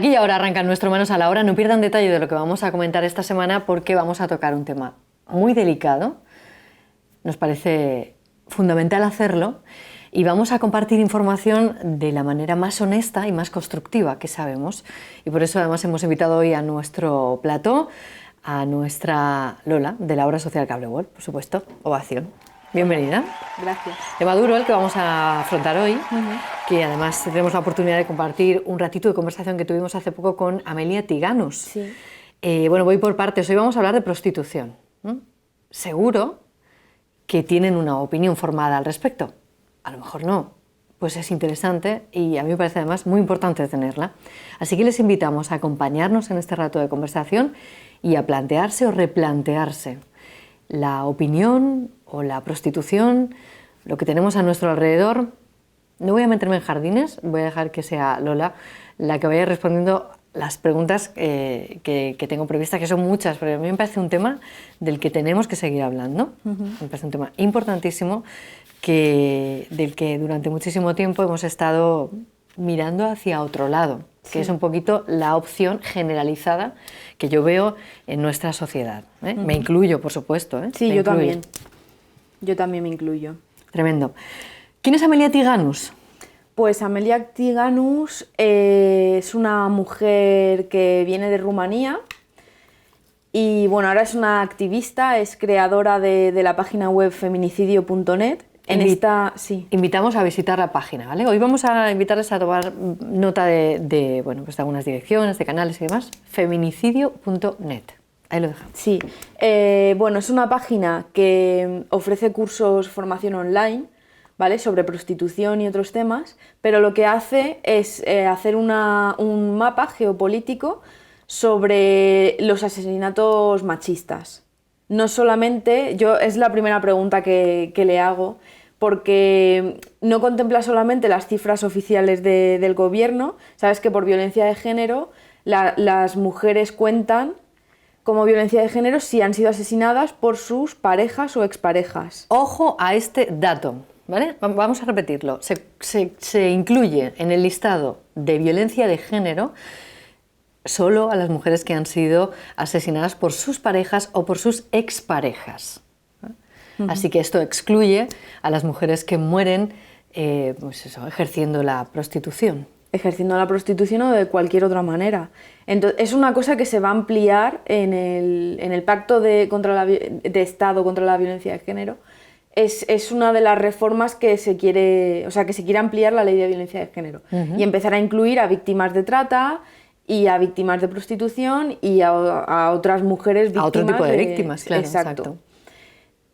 Aquí y ahora arrancan nuestro Manos a la Obra. No pierdan detalle de lo que vamos a comentar esta semana porque vamos a tocar un tema muy delicado. Nos parece fundamental hacerlo y vamos a compartir información de la manera más honesta y más constructiva que sabemos. Y por eso además hemos invitado hoy a nuestro plató a nuestra Lola de la obra social Cable World, por supuesto. Ovación. Bienvenida. Gracias. Tema duro el que vamos a afrontar hoy, que además tenemos la oportunidad de compartir un ratito de conversación que tuvimos hace poco con Amelia Tiganus. Sí. Bueno, voy por partes. Hoy vamos a hablar de prostitución. Seguro que tienen una opinión formada al respecto. A lo mejor no. Pues es interesante y a mí me parece además muy importante tenerla. Así que les invitamos a acompañarnos en este rato de conversación y a plantearse o replantearse la opinión o la prostitución, lo que tenemos a nuestro alrededor. No voy a meterme en jardines, voy a dejar que sea Lola la que vaya respondiendo las preguntas que tengo previstas, que son muchas, pero a mí me parece un tema del que tenemos que seguir hablando. Me parece un tema importantísimo del que durante muchísimo tiempo hemos estado mirando hacia otro lado, que es un poquito la opción generalizada que yo veo en nuestra sociedad. Me incluyo, por supuesto. Sí, yo también. Yo también me incluyo. Tremendo. ¿Quién es Amelia Tiganus? Pues Amelia Tiganus es una mujer que viene de Rumanía y bueno, ahora es una activista, es creadora de la página web feminicidio.net. Invitamos a visitar la página, ¿vale? Hoy vamos a invitarles a tomar nota de algunas direcciones, de canales y demás. Feminicidio.net. Ahí lo dejamos. Sí, es una página que ofrece cursos, formación online, ¿vale? Sobre prostitución y otros temas, pero lo que hace es hacer un mapa geopolítico sobre los asesinatos machistas. No solamente, es la primera pregunta que le hago, porque no contempla solamente las cifras oficiales del gobierno. Sabes que por violencia de género las mujeres cuentan como violencia de género si han sido asesinadas por sus parejas o exparejas. Ojo a este dato, ¿vale? Vamos a repetirlo. Se incluye en el listado de violencia de género solo a las mujeres que han sido asesinadas por sus parejas o por sus exparejas. Así que esto excluye a las mujeres que mueren ejerciendo la prostitución. Ejerciendo la prostitución o de cualquier otra manera. Entonces, es una cosa que se va a ampliar en el Pacto de Estado contra la Violencia de Género. Es una de las reformas que se quiere ampliar la Ley de Violencia de Género y empezar a incluir a víctimas de trata y a víctimas de prostitución y a otras mujeres víctimas. A otro tipo de víctimas, claro. Exacto.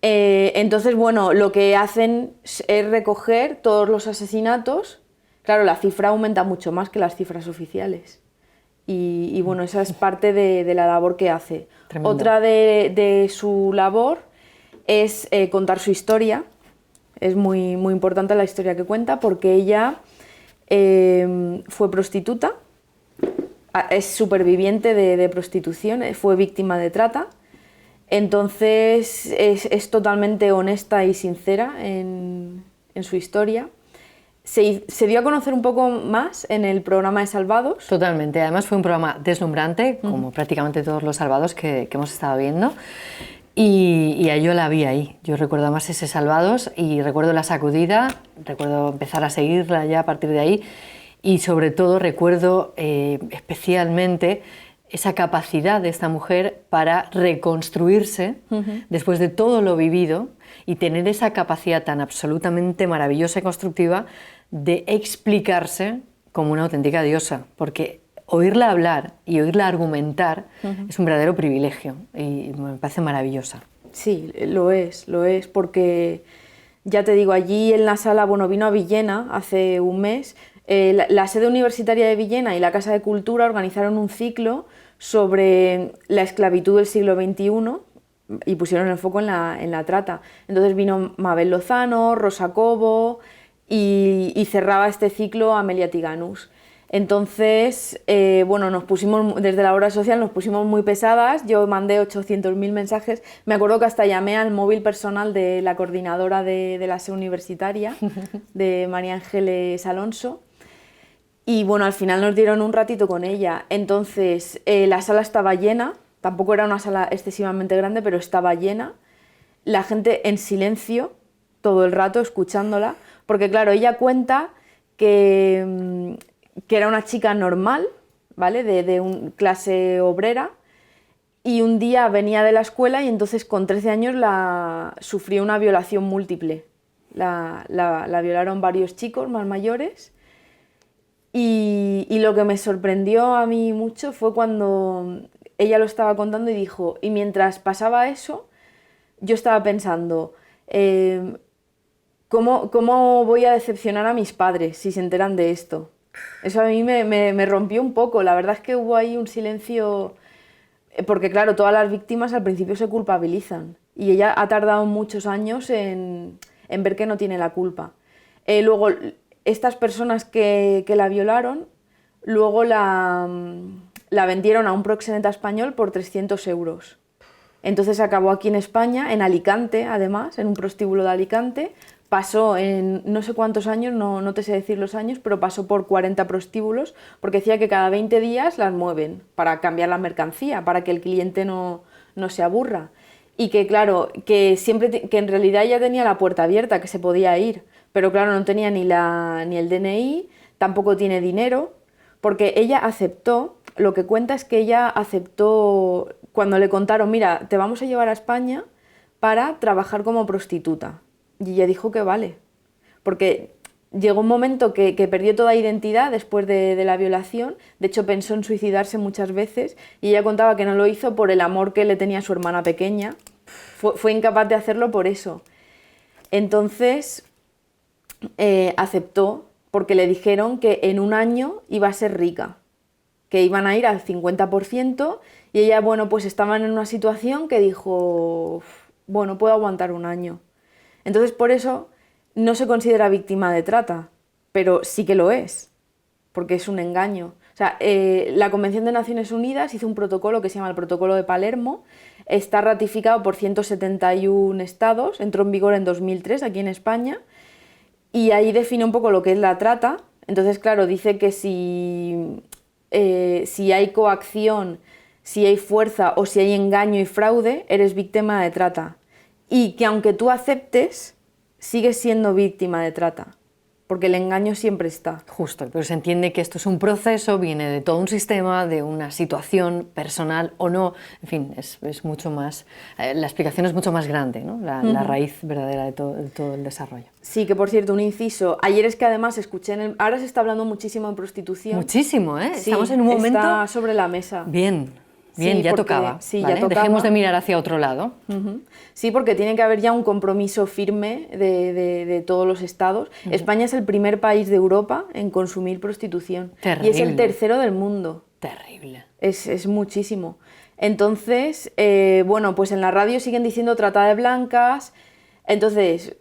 Entonces, lo que hacen es recoger todos los asesinatos. Claro, la cifra aumenta mucho más que las cifras oficiales. Y esa es parte de la labor que hace. Tremendo. Otra de su labor es contar su historia. Es muy, muy importante la historia que cuenta porque ella fue prostituta, es superviviente de prostitución, fue víctima de trata. Entonces es totalmente honesta y sincera en su historia. Se dio a conocer un poco más en el programa de Salvados. Totalmente, además fue un programa deslumbrante, como prácticamente todos los Salvados que hemos estado viendo. Y yo la vi ahí. Yo recuerdo más ese Salvados y recuerdo la sacudida, recuerdo empezar a seguirla ya a partir de ahí y sobre todo recuerdo especialmente esa capacidad de esta mujer para reconstruirse después de todo lo vivido y tener esa capacidad tan absolutamente maravillosa y constructiva de explicarse como una auténtica diosa, porque oírla hablar y oírla argumentar es un verdadero privilegio y me parece maravillosa. Sí, lo es, porque ya te digo, allí en la sala, vino a Villena hace un mes, la sede universitaria de Villena y la Casa de Cultura organizaron un ciclo sobre la esclavitud del siglo XXI y pusieron el foco en la trata. Entonces vino Mabel Lozano, Rosa Cobo y cerraba este ciclo Amelia Tiganus. Entonces, nos pusimos, desde la obra social nos pusimos muy pesadas, yo mandé 800.000 mensajes, me acuerdo que hasta llamé al móvil personal de la coordinadora de la sede universitaria, de María Ángeles Alonso, Y bueno, al final nos dieron un ratito con ella. Entonces, la sala estaba llena, tampoco era una sala excesivamente grande, pero estaba llena. La gente en silencio, todo el rato, escuchándola. Porque claro, ella cuenta que era una chica normal, ¿vale? De una clase obrera. Y un día venía de la escuela y entonces con 13 años sufrió una violación múltiple. La violaron varios chicos más mayores. Y lo que me sorprendió a mí mucho fue cuando ella lo estaba contando y dijo, y mientras pasaba eso, yo estaba pensando, ¿cómo voy a decepcionar a mis padres si se enteran de esto? Eso a mí me rompió un poco, la verdad es que hubo ahí un silencio, porque claro, todas las víctimas al principio se culpabilizan y ella ha tardado muchos años en ver que no tiene la culpa. Luego, estas personas que la violaron, luego la vendieron a un proxeneta español por 300 euros. Entonces acabó aquí en España, en Alicante además, en un prostíbulo de Alicante. Pasó en no sé cuántos años, no te sé decir los años, pero pasó por 40 prostíbulos, porque decía que cada 20 días las mueven para cambiar la mercancía, para que el cliente no se aburra. Y que claro, que en realidad ella tenía la puerta abierta, que se podía ir, pero claro, no tenía ni el DNI, tampoco tiene dinero, porque ella aceptó, lo que cuenta es que ella aceptó cuando le contaron, mira, te vamos a llevar a España para trabajar como prostituta. Y ella dijo que vale, porque llegó un momento que perdió toda identidad después de la violación, de hecho pensó en suicidarse muchas veces y ella contaba que no lo hizo por el amor que le tenía a su hermana pequeña, fue incapaz de hacerlo por eso. Entonces aceptó porque le dijeron que en un año iba a ser rica, que iban a ir al 50% y ella, bueno, pues estaban en una situación que dijo, bueno, puedo aguantar un año. Entonces por eso no se considera víctima de trata, pero sí que lo es, porque es un engaño. O sea, la Convención de Naciones Unidas hizo un protocolo que se llama el Protocolo de Palermo, está ratificado por 171 estados, entró en vigor en 2003 aquí en España, y ahí define un poco lo que es la trata. Entonces, claro, dice que si hay coacción, si hay fuerza o si hay engaño y fraude, eres víctima de trata. Y que aunque tú aceptes, sigues siendo víctima de trata, porque el engaño siempre está. Justo, pero se entiende que esto es un proceso, viene de todo un sistema, de una situación personal o no, en fin, es mucho más, la explicación es mucho más grande, ¿no? La raíz verdadera de todo el desarrollo. Sí, que por cierto, un inciso, ayer es que además escuché, ahora se está hablando muchísimo de prostitución. Muchísimo, ¿eh? Sí, estamos en un momento... está sobre la mesa. Bien, Sí, ya porque, tocaba, sí, ¿vale? ya tocaba. Dejemos de mirar hacia otro lado. Sí, porque tiene que haber ya un compromiso firme de todos los estados. España es el primer país de Europa en consumir prostitución. Terrible. Y es el tercero del mundo. Terrible. Es muchísimo. Entonces, bueno, pues en la radio siguen diciendo trata de blancas. Entonces,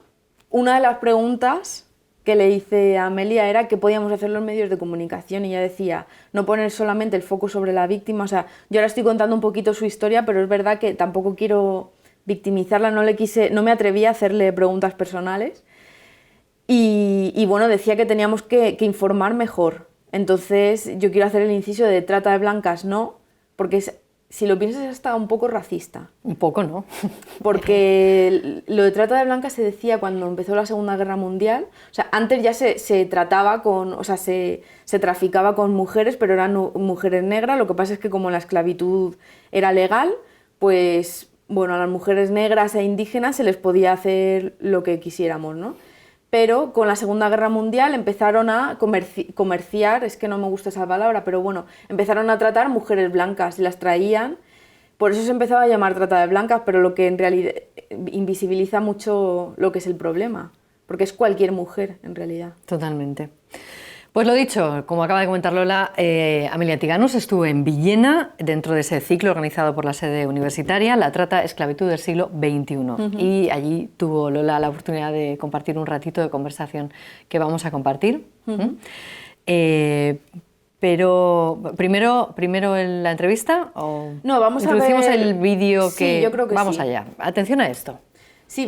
una de las preguntas que le hice a Amelia era qué podíamos hacer los medios de comunicación y ella decía no poner solamente el foco sobre la víctima, o sea, yo ahora estoy contando un poquito su historia, pero es verdad que tampoco quiero victimizarla, no me atreví a hacerle preguntas personales y bueno, decía que teníamos que informar mejor. Entonces yo quiero hacer el inciso de trata de blancas no, porque si lo piensas es hasta un poco racista. Un poco, ¿no? Porque lo de trata de blancas se decía cuando empezó la Segunda Guerra Mundial. O sea, antes ya se trataba se traficaba con mujeres, pero eran mujeres negras. Lo que pasa es que como la esclavitud era legal, pues bueno, a las mujeres negras e indígenas se les podía hacer lo que quisiéramos, ¿no? Pero con la Segunda Guerra Mundial empezaron a comerciar, es que no me gusta esa palabra, pero bueno, empezaron a tratar mujeres blancas y las traían, por eso se empezaba a llamar trata de blancas, pero lo que en realidad invisibiliza mucho lo que es el problema, porque es cualquier mujer en realidad. Totalmente. Pues lo dicho, como acaba de comentar Lola, Amelia Tiganus estuvo en Villena dentro de ese ciclo organizado por la sede universitaria, La trata, esclavitud del siglo XXI. Y allí tuvo Lola la oportunidad de compartir un ratito de conversación que vamos a compartir. Pero primero la entrevista o no, vamos introducimos a ver el vídeo sí, yo creo que vamos sí. allá. Atención a esto. Sí,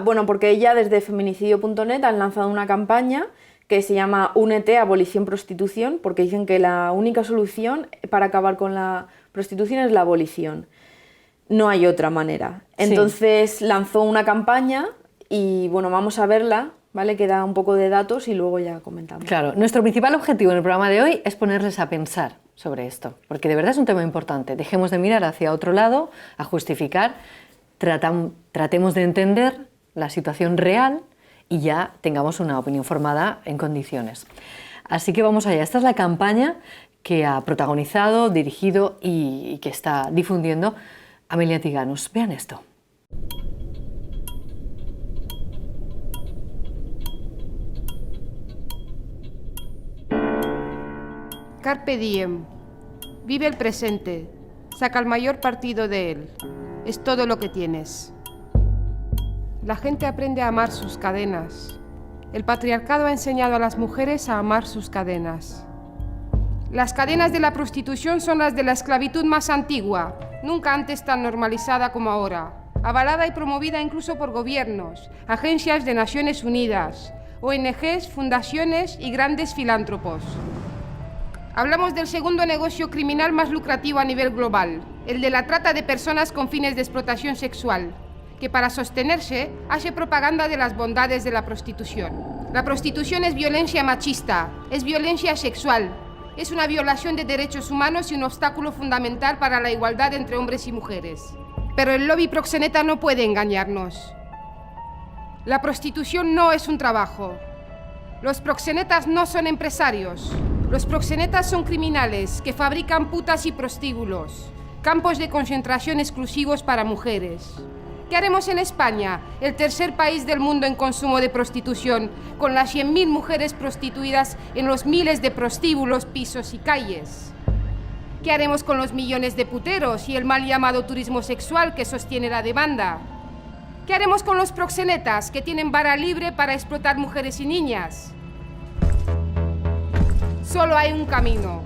bueno, porque ella desde feminicidio.net han lanzado una campaña que se llama Únete, Abolición Prostitución, porque dicen que la única solución para acabar con la prostitución es la abolición. No hay otra manera. Entonces lanzó una campaña y bueno, vamos a verla, ¿vale? Que da un poco de datos y luego ya comentamos. Claro, nuestro principal objetivo en el programa de hoy es ponerles a pensar sobre esto, porque de verdad es un tema importante. Dejemos de mirar hacia otro lado, a justificar, tratemos de entender la situación real y ya tengamos una opinión formada en condiciones. Así que vamos allá. Esta es la campaña que ha protagonizado, dirigido y que está difundiendo Amelia Tiganus. Vean esto. Carpe diem. Vive el presente. Saca el mayor partido de él. Es todo lo que tienes. La gente aprende a amar sus cadenas. El patriarcado ha enseñado a las mujeres a amar sus cadenas. Las cadenas de la prostitución son las de la esclavitud más antigua, nunca antes tan normalizada como ahora, avalada y promovida incluso por gobiernos, agencias de Naciones Unidas, ONGs, fundaciones y grandes filántropos. Hablamos del segundo negocio criminal más lucrativo a nivel global, el de la trata de personas con fines de explotación sexual, que para sostenerse hace propaganda de las bondades de la prostitución. La prostitución es violencia machista, es violencia sexual, es una violación de derechos humanos y un obstáculo fundamental para la igualdad entre hombres y mujeres. Pero el lobby proxeneta no puede engañarnos. La prostitución no es un trabajo. Los proxenetas no son empresarios. Los proxenetas son criminales que fabrican putas y prostíbulos, campos de concentración exclusivos para mujeres. ¿Qué haremos en España, el tercer país del mundo en consumo de prostitución, con las 100.000 mujeres prostituidas en los miles de prostíbulos, pisos y calles? ¿Qué haremos con los millones de puteros y el mal llamado turismo sexual que sostiene la demanda? ¿Qué haremos con los proxenetas que tienen vara libre para explotar mujeres y niñas? Solo hay un camino.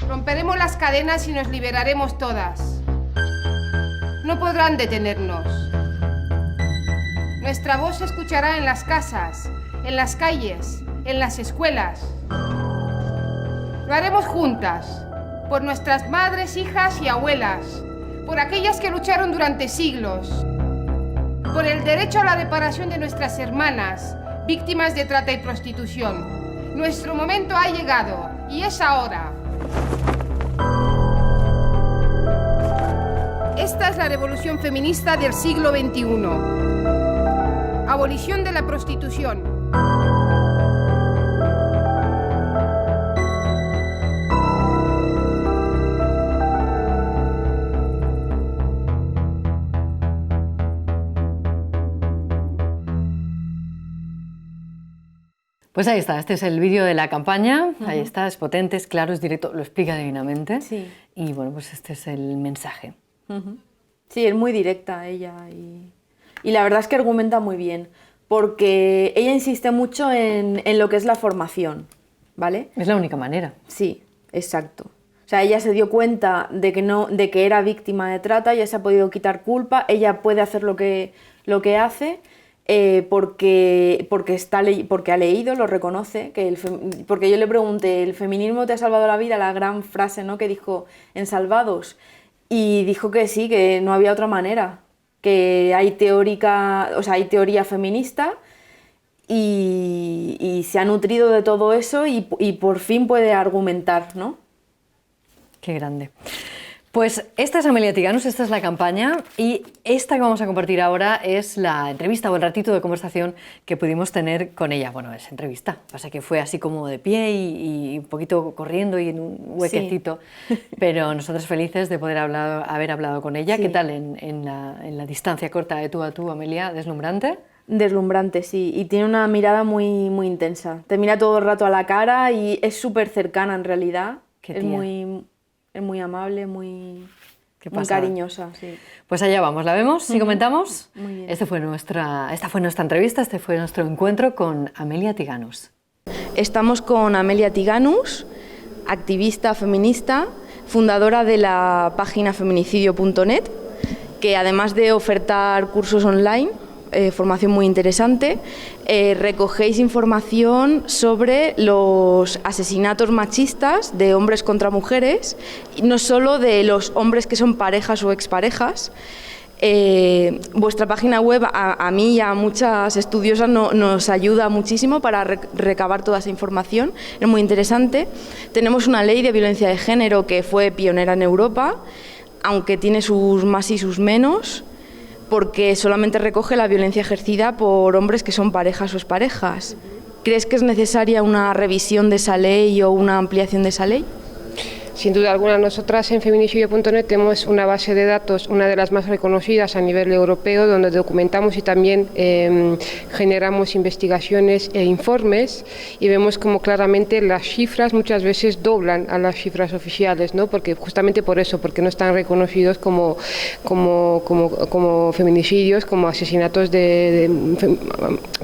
Romperemos las cadenas y nos liberaremos todas. No podrán detenernos. Nuestra voz se escuchará en las casas, en las calles, en las escuelas. Lo haremos juntas, por nuestras madres, hijas y abuelas, por aquellas que lucharon durante siglos, por el derecho a la reparación de nuestras hermanas, víctimas de trata y prostitución. Nuestro momento ha llegado y es ahora. Esta es la revolución feminista del siglo XXI. Abolición de la prostitución. Pues ahí está, este es el vídeo de la campaña, ahí está, es potente, es claro, es directo, lo explica divinamente. Sí. Y bueno, pues este es el mensaje. Sí, es muy directa ella y la verdad es que argumenta muy bien, porque ella insiste mucho en lo que es la formación, ¿vale? Es la única manera. Sí, exacto. O sea, ella se dio cuenta de que era víctima de trata, ya se ha podido quitar culpa, ella puede hacer lo que hace porque ha leído, lo reconoce, porque yo le pregunté, ¿el feminismo te ha salvado la vida? La gran frase, ¿no?, que dijo en Salvados. Y dijo que sí, que no había otra manera, que hay teoría feminista y se ha nutrido de todo eso y por fin puede argumentar, ¿no? Qué grande. Pues esta es Amelia Tiganus, esta es la campaña y esta que vamos a compartir ahora es la entrevista o el ratito de conversación que pudimos tener con ella. Bueno, es entrevista, pasa que fue así como de pie y un poquito corriendo y en un huequecito, sí. Pero nosotros felices de poder haber hablado con ella. Sí. ¿Qué tal en la distancia corta de tú a tú, Amelia? ¿Deslumbrante? Deslumbrante, sí, y tiene una mirada muy, muy intensa. Te mira todo el rato a la cara y es súper cercana en realidad. Es muy amable, muy cariñosa. Sí. Pues allá vamos, ¿la vemos? ¿Sí comentamos? Muy bien. Esta fue nuestra entrevista, este fue nuestro encuentro con Amelia Tiganus. Estamos con Amelia Tiganus, activista feminista, fundadora de la página feminicidio.net, que además de ofertar cursos online formación muy interesante. Recogéis información sobre los asesinatos machistas de hombres contra mujeres, y no solo de los hombres que son parejas o exparejas. Vuestra página web a mí y a muchas estudiosas nos ayuda muchísimo para recabar toda esa información, es muy interesante. Tenemos una ley de violencia de género que fue pionera en Europa, aunque tiene sus más y sus menos, porque solamente recoge la violencia ejercida por hombres que son parejas o exparejas. ¿Crees que es necesaria una revisión de esa ley o una ampliación de esa ley? Sin duda alguna, nosotras en feminicidio.net tenemos una base de datos, una de las más reconocidas a nivel europeo, donde documentamos y también generamos investigaciones e informes, y vemos como claramente las cifras muchas veces doblan a las cifras oficiales, ¿no? Porque justamente por eso, porque no están reconocidos como feminicidios, como asesinatos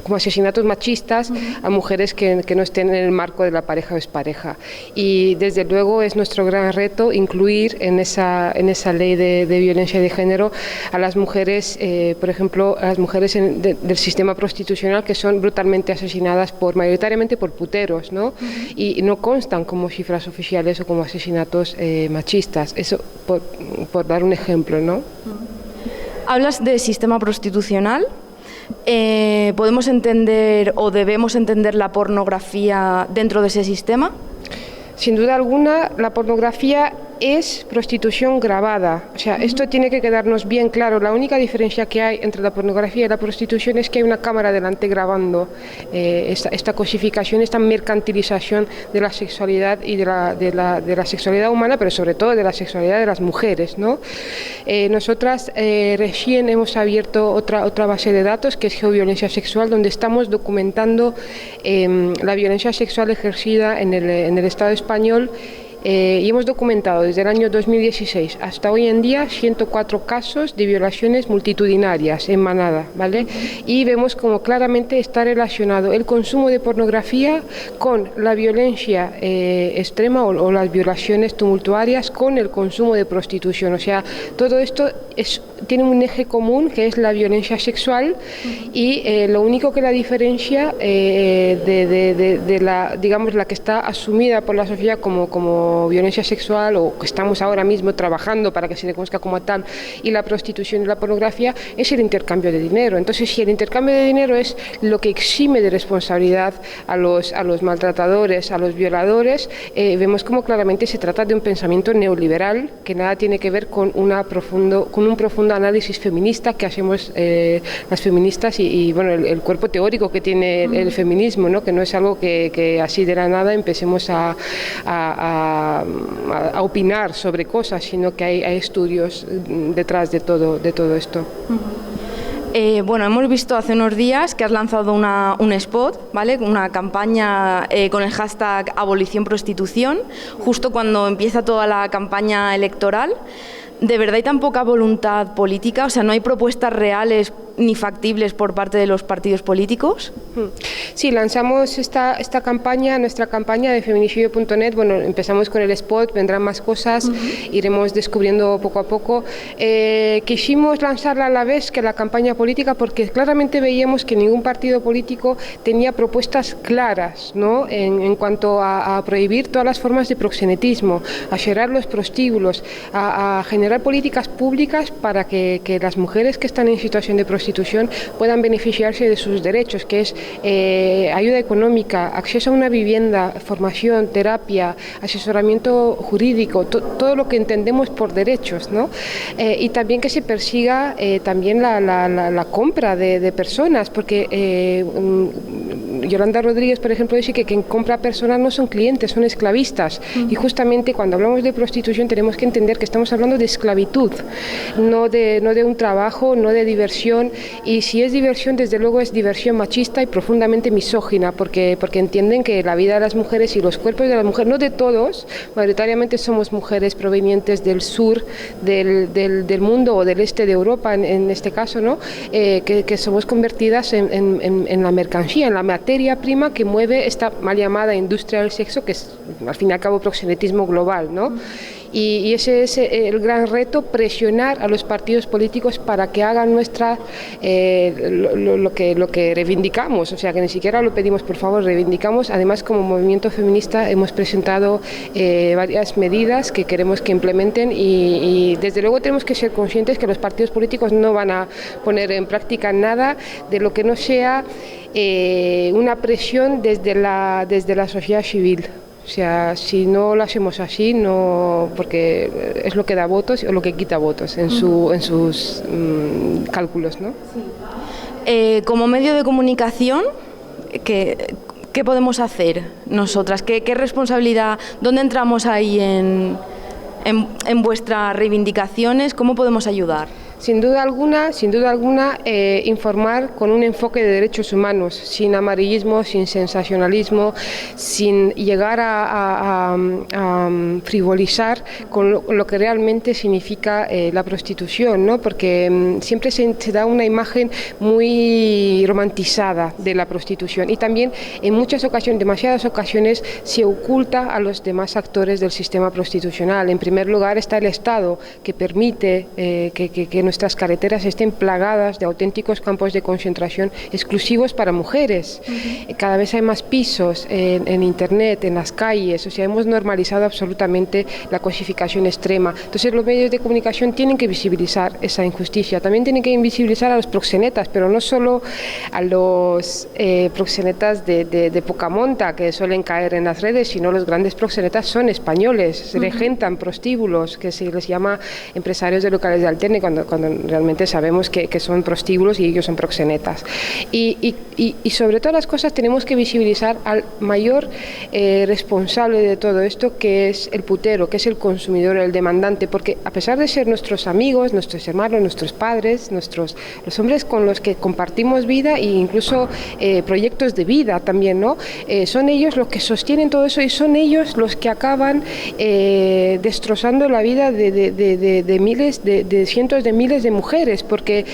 como asesinatos machistas a mujeres que no estén en el marco de la pareja o expareja. Y desde luego es nuestro gran reto incluir en esa ley de violencia de género a las mujeres, por ejemplo, a las mujeres del sistema prostitucional, que son brutalmente asesinadas mayoritariamente por puteros, ¿no? Y no constan como cifras oficiales o como asesinatos machistas. Eso por dar un ejemplo, ¿no? Hablas de sistema prostitucional. ¿Podemos entender o debemos entender la pornografía dentro de ese sistema? Sin duda alguna, la pornografía es prostitución grabada. O sea, esto tiene que quedarnos bien claro. La única diferencia que hay entre la pornografía y la prostitución es que hay una cámara delante grabando esta cosificación, esta mercantilización de la sexualidad y de la sexualidad humana, pero sobre todo de la sexualidad de las mujeres, ¿no? Nosotras recién hemos abierto otra base de datos, que es Geoviolencia Sexual, donde estamos documentando la violencia sexual ejercida en el Estado español. Y hemos documentado desde el año 2016 hasta hoy en día 104 casos de violaciones multitudinarias en manada, ¿vale? Y vemos como claramente está relacionado el consumo de pornografía con la violencia extrema o las violaciones tumultuarias con el consumo de prostitución. O sea, todo esto tiene un eje común, que es la violencia sexual, y lo único que la diferencia de la que está asumida por la sociedad como violencia sexual, o que estamos ahora mismo trabajando para que se le conozca como tal, y la prostitución y la pornografía, es el intercambio de dinero. Entonces, si el intercambio de dinero es lo que exime de responsabilidad a los maltratadores, a los violadores, vemos como claramente se trata de un pensamiento neoliberal que nada tiene que ver con un profundo análisis feminista que hacemos las feministas y bueno, el cuerpo teórico que tiene el feminismo, ¿no? Que no es algo que así de la nada empecemos a opinar sobre cosas, sino que hay estudios detrás de todo esto. Bueno, hemos visto hace unos días que has lanzado un spot, ¿vale? Una campaña con el hashtag Abolición Prostitución, justo cuando empieza toda la campaña electoral. ¿De verdad hay tan poca voluntad política? O sea, ¿no hay propuestas reales ni factibles por parte de los partidos políticos? Sí, lanzamos esta campaña, nuestra campaña de feminicidio.net. Bueno, empezamos con el spot, vendrán más cosas, iremos descubriendo poco a poco. Quisimos lanzarla a la vez que la campaña política porque claramente veíamos que ningún partido político tenía propuestas claras, ¿no? En cuanto a prohibir todas las formas de proxenetismo, a cerrar los prostíbulos, a generar políticas públicas para que las mujeres que están en situación de prostitución puedan beneficiarse de sus derechos, que es ayuda económica, acceso a una vivienda, formación, terapia, asesoramiento jurídico, todo lo que entendemos por derechos, ¿no? Y también que se persiga también la compra de personas, porque Yolanda Rodríguez, por ejemplo, dice que quien compra personas no son clientes, son esclavistas. Y justamente cuando hablamos de prostitución tenemos que entender que estamos hablando de esclavitud, no de un trabajo, no de diversión. Y si es diversión, desde luego es diversión machista y profundamente misógina, porque entienden que la vida de las mujeres y los cuerpos de las mujeres, no de todos, mayoritariamente somos mujeres provenientes del sur del mundo o del este de Europa, en este caso, ¿no? Que somos convertidas en la mercancía, en la materia, materia prima que mueve esta mal llamada industria del sexo, que es al fin y al cabo proxenetismo global, ¿no? Y ese es el gran reto, presionar a los partidos políticos para que hagan nuestra lo que reivindicamos, o sea que ni siquiera lo pedimos, por favor, reivindicamos. Además, como movimiento feminista hemos presentado varias medidas que queremos que implementen y desde luego tenemos que ser conscientes que los partidos políticos no van a poner en práctica nada de lo que no sea una presión desde la sociedad civil. O sea, si no lo hacemos así, no, porque es lo que da votos o lo que quita votos en sus cálculos, ¿no? Sí. Como medio de comunicación, ¿qué podemos hacer nosotras? ¿Qué responsabilidad? ¿Dónde entramos ahí en vuestras reivindicaciones? ¿Cómo podemos ayudar? Sin duda alguna, informar con un enfoque de derechos humanos, sin amarillismo, sin sensacionalismo, sin llegar a frivolizar con lo que realmente significa la prostitución, ¿no? Porque siempre se da una imagen muy romantizada de la prostitución y también en muchas ocasiones, demasiadas ocasiones, se oculta a los demás actores del sistema prostitucional. En primer lugar está el Estado, que permite que nuestras carreteras estén plagadas de auténticos campos de concentración exclusivos para mujeres. Cada vez hay más pisos en Internet, en las calles, o sea, hemos normalizado absolutamente la cosificación extrema. Entonces los medios de comunicación tienen que visibilizar esa injusticia, también tienen que visibilizar a los proxenetas, pero no solo a los proxenetas de poca monta que suelen caer en las redes, sino los grandes proxenetas son españoles, se regentan prostíbulos, que se les llama empresarios de locales de alterne, cuando realmente sabemos que son prostíbulos y ellos son proxenetas. Y sobre todas las cosas tenemos que visibilizar al mayor responsable de todo esto, que es el putero, que es el consumidor, el demandante, porque a pesar de ser nuestros amigos, nuestros hermanos, nuestros padres, los hombres con los que compartimos vida e incluso proyectos de vida también, ¿no? Son ellos los que sostienen todo eso y son ellos los que acaban destrozando la vida de miles, de cientos de miles de mujeres, porque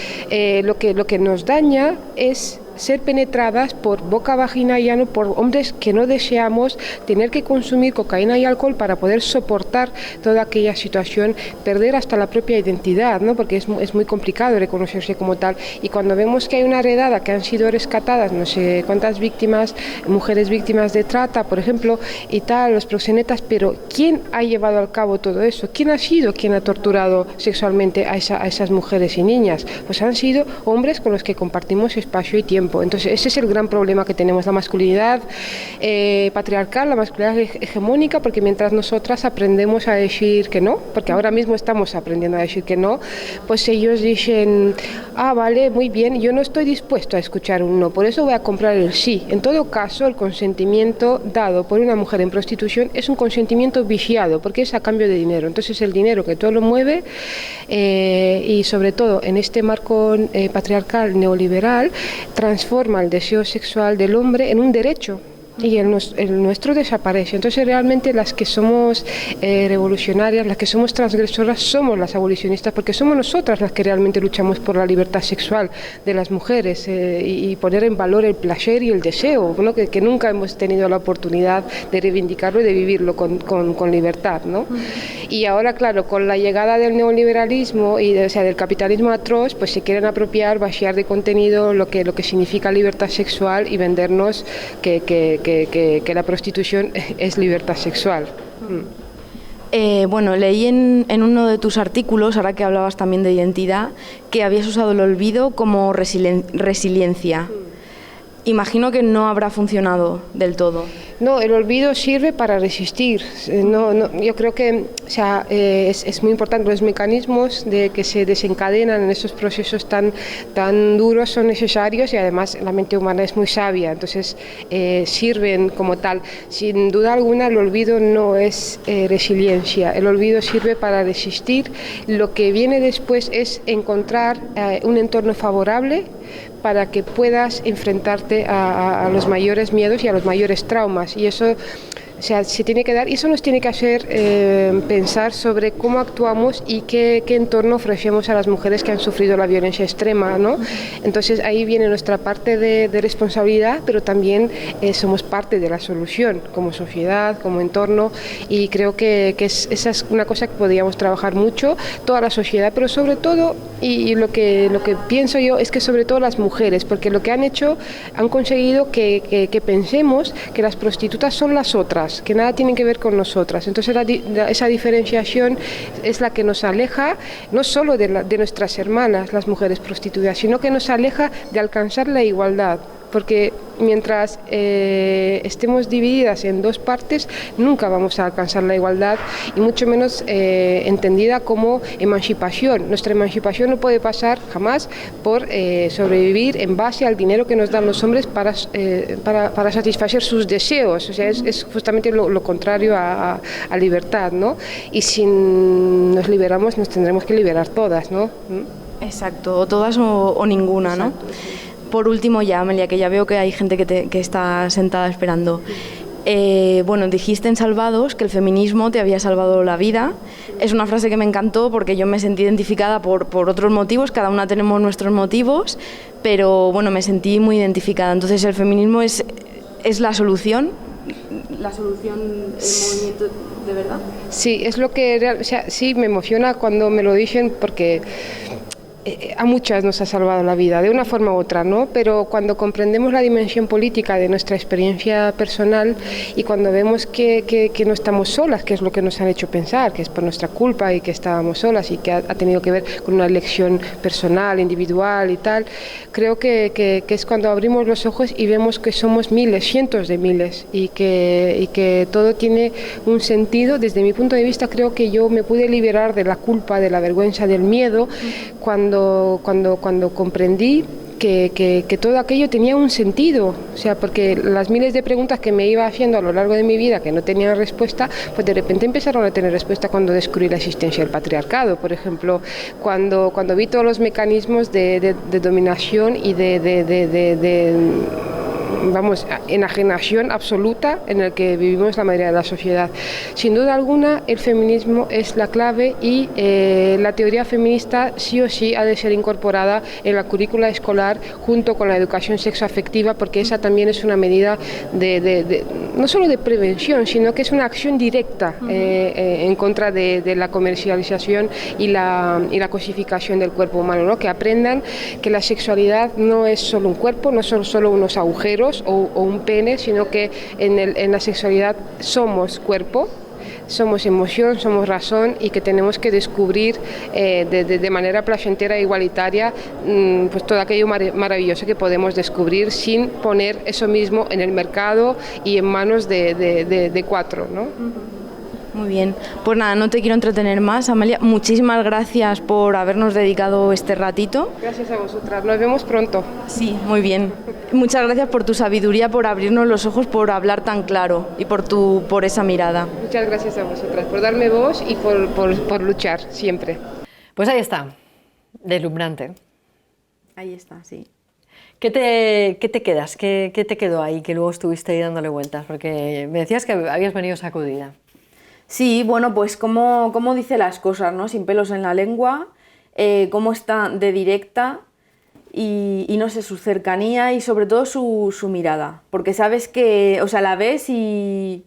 lo que nos daña es ser penetradas por boca, vagina y ano por hombres que no deseamos, tener que consumir cocaína y alcohol para poder soportar toda aquella situación, perder hasta la propia identidad, ¿no? Porque es muy complicado reconocerse como tal. Y cuando vemos que hay una redada, que han sido rescatadas no sé cuántas víctimas, mujeres víctimas de trata, por ejemplo, y tal, los proxenetas, pero ¿quién ha llevado a cabo todo eso? ¿Quién ha sido quien ha torturado sexualmente a esas mujeres y niñas? Pues han sido hombres con los que compartimos espacio y tiempo. Entonces ese es el gran problema que tenemos, la masculinidad patriarcal, la masculinidad hegemónica, porque mientras nosotras aprendemos a decir que no, porque ahora mismo estamos aprendiendo a decir que no, pues ellos dicen, vale, muy bien, yo no estoy dispuesto a escuchar un no, por eso voy a comprar el sí. En todo caso, el consentimiento dado por una mujer en prostitución es un consentimiento viciado, porque es a cambio de dinero. Entonces el dinero que todo lo mueve y sobre todo en este marco patriarcal neoliberal transforma el deseo sexual del hombre en un derecho y el nuestro desaparece. Entonces realmente las que somos revolucionarias, las que somos transgresoras, somos las abolicionistas, porque somos nosotras las que realmente luchamos por la libertad sexual de las mujeres y poner en valor el placer y el deseo, ¿no? que nunca hemos tenido la oportunidad de reivindicarlo y de vivirlo con libertad, ¿no? Y ahora, claro, con la llegada del neoliberalismo y del capitalismo atroz, pues se quieren apropiar, vaciar de contenido lo que significa libertad sexual y vendernos que la prostitución es libertad sexual. Bueno, leí en uno de tus artículos, ahora que hablabas también de identidad, que habías usado el olvido como resiliencia. Imagino que no habrá funcionado del todo. No, el olvido sirve para resistir. Yo creo que es muy importante. Los mecanismos que se desencadenan en estos procesos tan duros son necesarios y además la mente humana es muy sabia, entonces sirven como tal. Sin duda alguna el olvido no es resiliencia, el olvido sirve para resistir. Lo que viene después es encontrar un entorno favorable para que puedas enfrentarte a los mayores miedos y a los mayores traumas. Y eso O sea, se tiene que dar, y eso nos tiene que hacer pensar sobre cómo actuamos y qué entorno ofrecemos a las mujeres que han sufrido la violencia extrema, ¿no? Entonces ahí viene nuestra parte de responsabilidad, pero también somos parte de la solución como sociedad, como entorno, y creo que esa es una cosa que podríamos trabajar mucho, toda la sociedad, pero sobre todo, y lo que pienso yo es que sobre todo las mujeres, porque lo que han hecho, han conseguido que pensemos que las prostitutas son las otras, que nada tienen que ver con nosotras. Entonces esa diferenciación es la que nos aleja no solo de nuestras hermanas, las mujeres prostituidas, sino que nos aleja de alcanzar la igualdad. Porque mientras estemos divididas en dos partes, nunca vamos a alcanzar la igualdad, y mucho menos entendida como emancipación. Nuestra emancipación no puede pasar jamás por sobrevivir en base al dinero que nos dan los hombres para satisfacer sus deseos. O sea, es justamente lo contrario a libertad, ¿no? Y si nos liberamos, nos tendremos que liberar todas, ¿no? Exacto, o todas o ninguna, ¿no? Exacto, sí. Por último ya, Amelia, que ya veo que hay gente que está sentada esperando. Bueno, dijiste en Salvados que el feminismo te había salvado la vida. Es una frase que me encantó porque yo me sentí identificada por otros motivos, cada una tenemos nuestros motivos, pero bueno, me sentí muy identificada. Entonces, ¿el feminismo es la solución? ¿La solución, el movimiento de verdad? Sí, es lo que, o sea, sí me emociona cuando me lo dicen, porque a muchas nos ha salvado la vida, de una forma u otra, ¿no? Pero cuando comprendemos la dimensión política de nuestra experiencia personal, y cuando vemos que no estamos solas, que es lo que nos han hecho pensar, que es por nuestra culpa y que estábamos solas y que ha tenido que ver con una elección personal, individual y tal, creo que es cuando abrimos los ojos y vemos que somos miles, cientos de miles, y que todo tiene un sentido. Desde mi punto de vista, creo que yo me pude liberar de la culpa, de la vergüenza, del miedo, cuando comprendí que todo aquello tenía un sentido. O sea, porque las miles de preguntas que me iba haciendo a lo largo de mi vida que no tenían respuesta, pues de repente empezaron a tener respuesta cuando descubrí la existencia del patriarcado, por ejemplo, cuando vi todos los mecanismos de dominación y vamos, enajenación absoluta en el que vivimos la mayoría de la sociedad. Sin duda alguna, el feminismo es la clave, y la teoría feminista sí o sí ha de ser incorporada en la currícula escolar junto con la educación sexoafectiva, porque esa también es una medida no solo de prevención, sino que es una acción directa en contra de la comercialización y la cosificación del cuerpo humano, ¿no? Que aprendan que la sexualidad no es solo un cuerpo, no son solo unos agujeros o un pene, sino que en la sexualidad somos cuerpo, somos emoción, somos razón, y que tenemos que descubrir de manera placentera e igualitaria pues todo aquello maravilloso que podemos descubrir sin poner eso mismo en el mercado y en manos de cuatro, ¿no? Muy bien, pues nada, no te quiero entretener más, Amelia. Muchísimas gracias por habernos dedicado este ratito. Gracias a vosotras, nos vemos pronto. Sí, muy bien. Muchas gracias por tu sabiduría, por abrirnos los ojos, por hablar tan claro y por esa mirada. Muchas gracias a vosotras por darme voz y por luchar siempre. Pues ahí está, deslumbrante. Ahí está, sí. ¿Qué te quedas? ¿Qué te quedó ahí que luego estuviste ahí dándole vueltas? Porque me decías que habías venido sacudida. Sí, bueno, pues cómo dice las cosas, ¿no? Sin pelos en la lengua, cómo está de directa y no sé, su cercanía y sobre todo su mirada. Porque sabes que, o sea, la ves y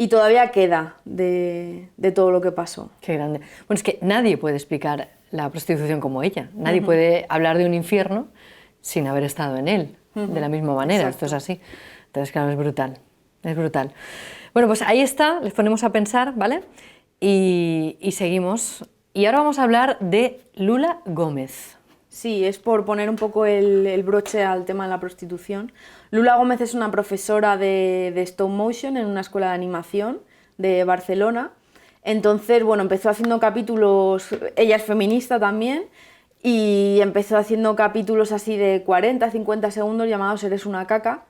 todavía queda de todo lo que pasó. Qué grande. Bueno, es que nadie puede explicar la prostitución como ella. Nadie puede hablar de un infierno sin haber estado en él, de la misma manera. Exacto. Esto es así. Entonces, claro, es brutal. Es brutal. Bueno, pues ahí está, les ponemos a pensar, ¿vale? Y seguimos. Y ahora vamos a hablar de Lula Gómez. Sí, es por poner un poco el broche al tema de la prostitución. Lula Gómez es una profesora de stop motion en una escuela de animación de Barcelona. Entonces, bueno, empezó haciendo capítulos, ella es feminista también, y empezó haciendo capítulos así de 40, 50 segundos llamados Eres una caca.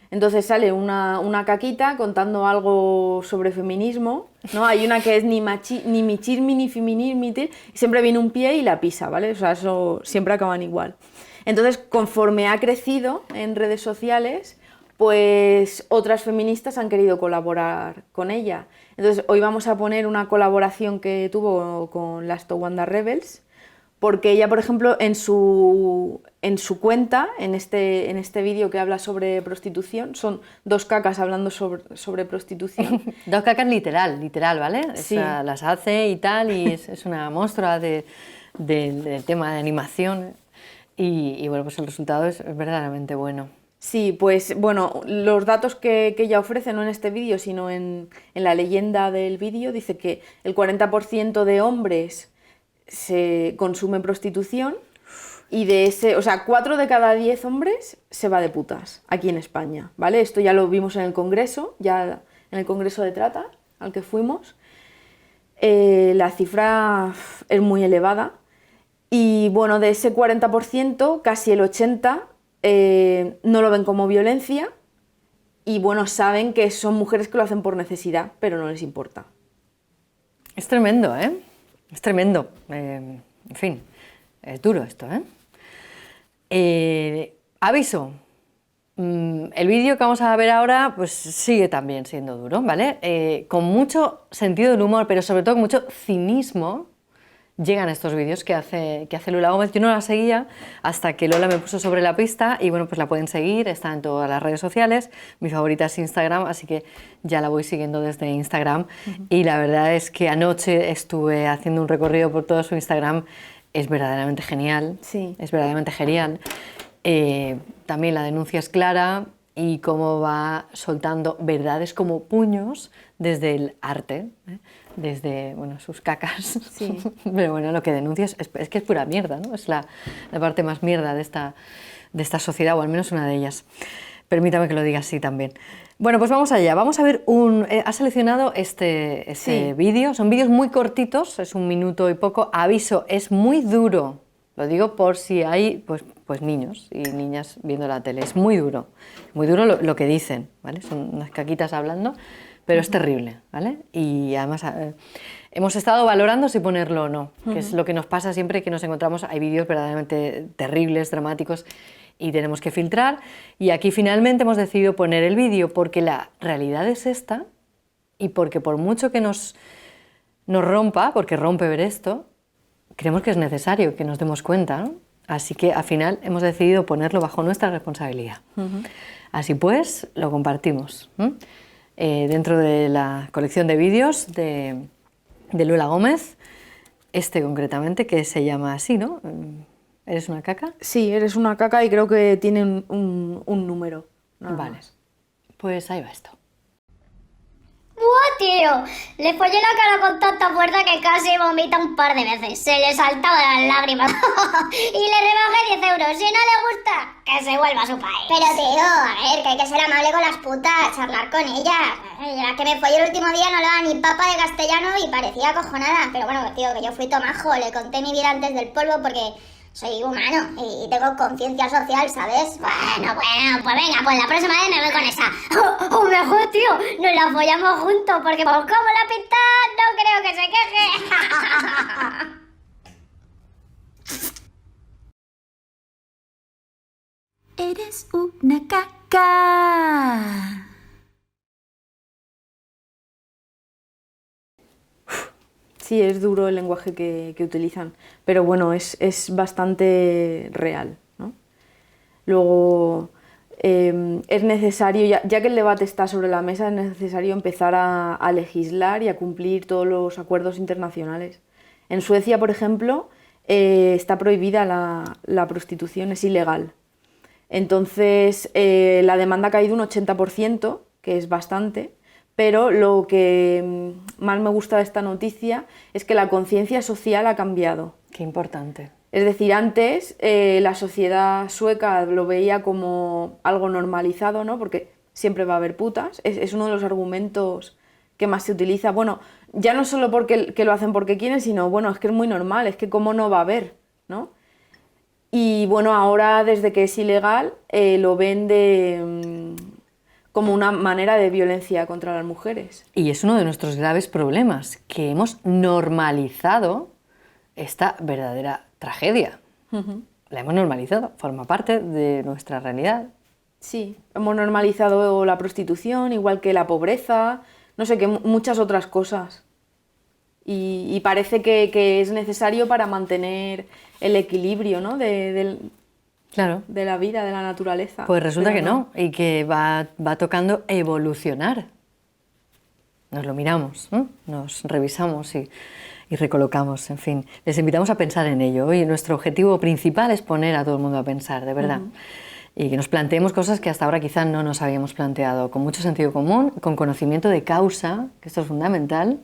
Entonces sale una caquita contando algo sobre feminismo, ¿no? Hay una que es ni michirmi ni feminismi, y siempre viene un pie y la pisa, ¿vale? O sea, eso siempre acaban igual. Entonces, conforme ha crecido en redes sociales, pues otras feministas han querido colaborar con ella. Entonces hoy vamos a poner una colaboración que tuvo con las Towanda Rebels, porque ella, por ejemplo, en su cuenta, en este vídeo que habla sobre prostitución, son 2 cacas hablando sobre prostitución. 2 cacas literal, ¿vale? Sí. O sea, las hace y tal, y es una monstrua del tema de animación, y bueno, pues el resultado es verdaderamente bueno. Sí, pues bueno, los datos que ella ofrece, no en este vídeo, sino en la leyenda del vídeo, dice que el 40% de hombres se consume prostitución y de ese, o sea, 4 de cada 10 hombres se va de putas aquí en España, ¿vale? Esto ya lo vimos en el Congreso, ya en el Congreso de Trata al que fuimos. La cifra es muy elevada y bueno, de ese 40%, casi el 80% no lo ven como violencia y bueno, saben que son mujeres que lo hacen por necesidad, pero no les importa. Es tremendo, ¿eh? Es tremendo. En fin, es duro esto, ¿eh? Aviso. El vídeo que vamos a ver ahora pues sigue también siendo duro, ¿vale? Con mucho sentido del humor, pero sobre todo con mucho cinismo llegan estos vídeos que hace Lola Gómez. Yo no la seguía hasta que Lola me puso sobre la pista y bueno, pues la pueden seguir, está en todas las redes sociales. Mi favorita es Instagram, así que ya la voy siguiendo desde Instagram. Y la verdad es que anoche estuve haciendo un recorrido por todo su Instagram. Es verdaderamente genial. Sí. Es verdaderamente genial. También la denuncia es clara y cómo va soltando verdades como puños desde el arte, ¿eh? Desde bueno, sus cacas. Sí. Pero bueno, lo que denuncias es que es pura mierda, ¿no? Es la parte más mierda de esta sociedad, o al menos una de ellas. Permítame que lo diga así también. Bueno, pues vamos allá. Vamos a ver ha seleccionado este Sí. vídeo. Son vídeos muy cortitos, es 1 minuto y poco. Aviso, es muy duro. Lo digo por si hay pues niños y niñas viendo la tele. Es muy duro lo que dicen, ¿vale? Son unas caquitas hablando, pero es terrible, ¿vale? Y además hemos estado valorando si ponerlo o no, que es lo que nos pasa siempre que nos encontramos. Hay vídeos verdaderamente terribles, dramáticos, y tenemos que filtrar. Y aquí finalmente hemos decidido poner el vídeo porque la realidad es esta y porque por mucho que nos rompa, porque rompe ver esto, creemos que es necesario que nos demos cuenta, ¿no? Así que al final hemos decidido ponerlo bajo nuestra responsabilidad. Así pues, lo compartimos dentro de la colección de vídeos de Lola Gómez, concretamente, que se llama así, ¿no? ¿Eres una caca? Sí, eres una caca y creo que tiene un número. Vale, Más. pues ahí va esto. ¡Buah, tío! Le follé la cara con tanta fuerza que casi vomita un par de veces. Se le saltaban las lágrimas. Y le rebajé 10 euros. Si no le gusta, que se vuelva a su país. Pero tío, a ver, que hay que ser amable con las putas, charlar con ellas. La que me follé el último día no hablaba ni papa de castellano y parecía acojonada. Pero bueno, tío, que yo fui tomajo, le conté mi vida antes del polvo porque soy humano y tengo conciencia social, ¿sabes? Bueno, pues venga, pues la próxima vez me voy con esa. O mejor, tío, nos la follamos juntos porque por cómo la pinta no creo que se queje. Eres una caca. Sí, es duro el lenguaje que utilizan, pero bueno, es bastante real, ¿no? Luego, es necesario, ya que el debate está sobre la mesa, es necesario empezar a legislar y a cumplir todos los acuerdos internacionales. En Suecia, por ejemplo, está prohibida la prostitución, es ilegal. Entonces, la demanda ha caído un 80%, que es bastante. Pero lo que más me gusta de esta noticia es que la conciencia social ha cambiado. Qué importante. Es decir, antes la sociedad sueca lo veía como algo normalizado, ¿no? Porque siempre va a haber putas. Es uno de los argumentos que más se utiliza. Bueno, ya no solo porque que lo hacen porque quieren, sino, bueno, es que es muy normal, es que cómo no va a haber, ¿no? Y bueno, ahora desde que es ilegal lo ven como una manera de violencia contra las mujeres. Y es uno de nuestros graves problemas, que hemos normalizado esta verdadera tragedia. La hemos normalizado, forma parte de nuestra realidad. Sí, hemos normalizado la prostitución, igual que la pobreza, no sé, que muchas otras cosas. Y parece que es necesario para mantener el equilibrio, ¿no? Claro. de la vida, de la naturaleza. Pues resulta Pero que no, y que va tocando evolucionar. Nos lo miramos, ¿no? Nos revisamos y recolocamos, en fin. Les invitamos a pensar en ello. Hoy nuestro objetivo principal es poner a todo el mundo a pensar, de verdad. Y que nos planteemos cosas que hasta ahora quizá no nos habíamos planteado, con mucho sentido común, con conocimiento de causa, que esto es fundamental,